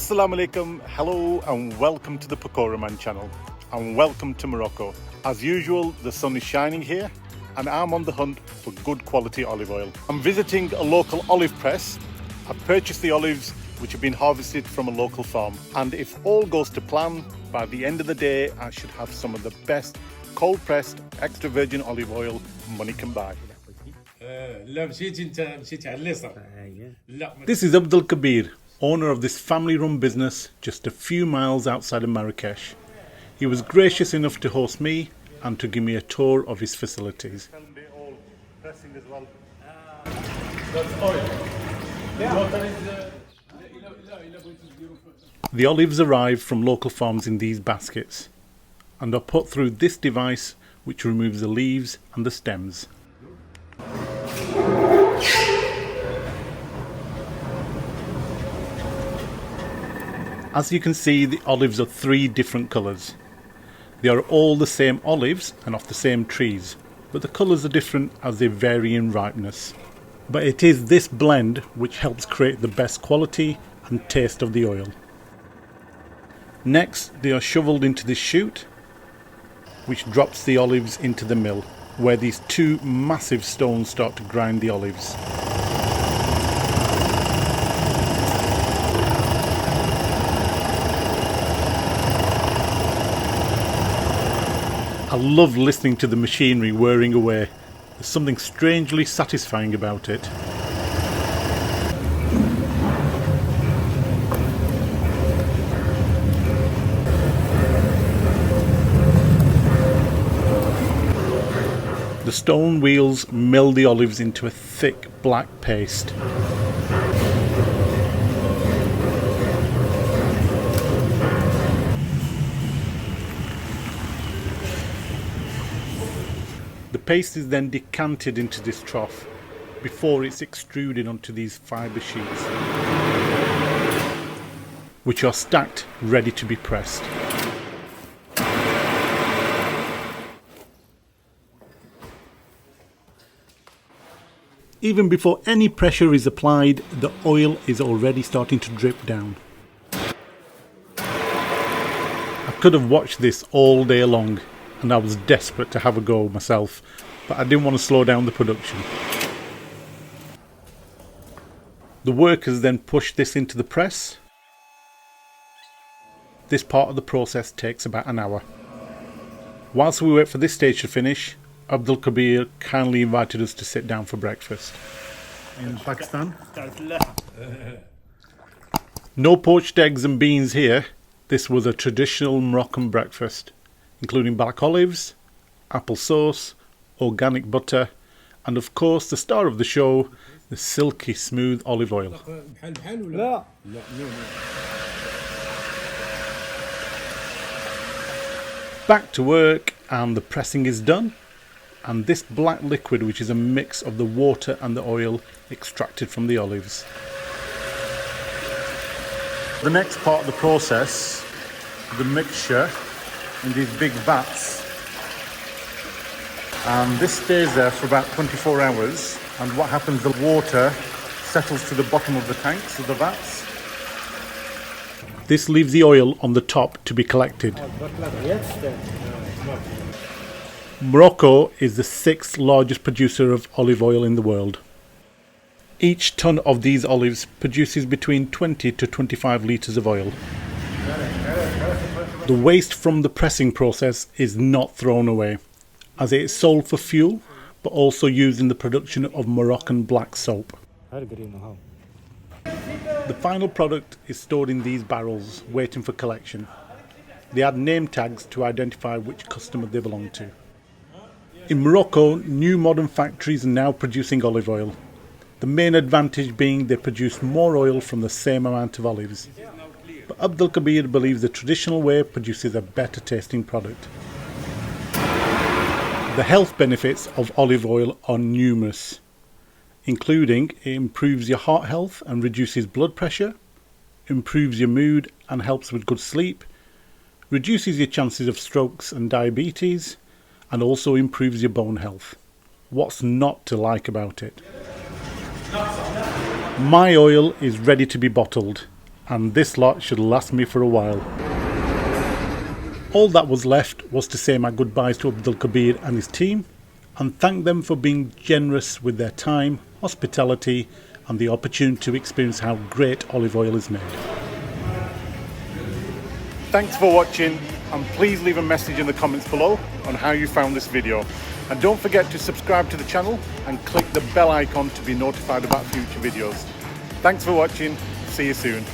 Assalamu alaikum, hello and welcome to the Pakora Man channel and welcome to Morocco. As usual, the sun is shining here and I'm on the hunt for good quality olive oil. I'm visiting a local olive press. I've purchased the olives which have been harvested from a local farm, and if all goes to plan, by the end of the day I should have some of the best cold pressed extra virgin olive oil money can buy. This is Abdul-Kabir, owner of this family-run business just a few miles outside of Marrakech. He was gracious enough to host me and to give me a tour of his facilities. The olives arrive from local farms in these baskets and are put through this device which removes the leaves and the stems. As you can see, the olives are three different colours. They are all the same olives and off the same trees, but the colours are different as they vary in ripeness. But it is this blend which helps create the best quality and taste of the oil. Next, they are shovelled into this chute, which drops the olives into the mill, where these two massive stones start to grind the olives. I love listening to the machinery whirring away. There's something strangely satisfying about it. The stone wheels mill the olives into a thick black paste. The paste is then decanted into this trough before it's extruded onto these fibre sheets, which are stacked ready to be pressed. Even before any pressure is applied, the oil is already starting to drip down. I could have watched this all day long, and I was desperate to have a go myself, but I didn't want to slow down the production. The workers then push this into the press. This part of the process takes about an hour. Whilst we wait for this stage to finish, Abdul-Kabir kindly invited us to sit down for breakfast. In Pakistan? No poached eggs and beans here. This was a traditional Moroccan breakfast, including black olives, apple sauce, organic butter, and of course the star of the show, the silky smooth olive oil. Back to work, and the pressing is done, and this black liquid, which is a mix of the water and the oil extracted from the olives. The next part of the process, the mixture in these big vats, and this stays there for about 24 hours, and what happens, the water settles to the bottom of the tanks of the vats. This leaves the oil on the top to be collected. Morocco is the 6th largest producer of olive oil in the world. Each ton of these olives produces between 20 to 25 litres of oil. The waste from the pressing process is not thrown away, as it is sold for fuel, but also used in the production of Moroccan black soap. The final product is stored in these barrels, waiting for collection. They add name tags to identify which customer they belong to. In Morocco, new modern factories are now producing olive oil. The main advantage being they produce more oil from the same amount of olives. But Abdul-Kabir believes the traditional way produces a better tasting product. The health benefits of olive oil are numerous, including it improves your heart health and reduces blood pressure, improves your mood and helps with good sleep, reduces your chances of strokes and diabetes, and also improves your bone health. What's not to like about it? My oil is ready to be bottled, and this lot should last me for a while. All that was left was to say my goodbyes to Abdul-Kabir and his team and thank them for being generous with their time, hospitality and the opportunity to experience how great olive oil is made. Thanks for watching, and please leave a message in the comments below on how you found this video. And don't forget to subscribe to the channel and click the bell icon to be notified about future videos. Thanks for watching. See you soon.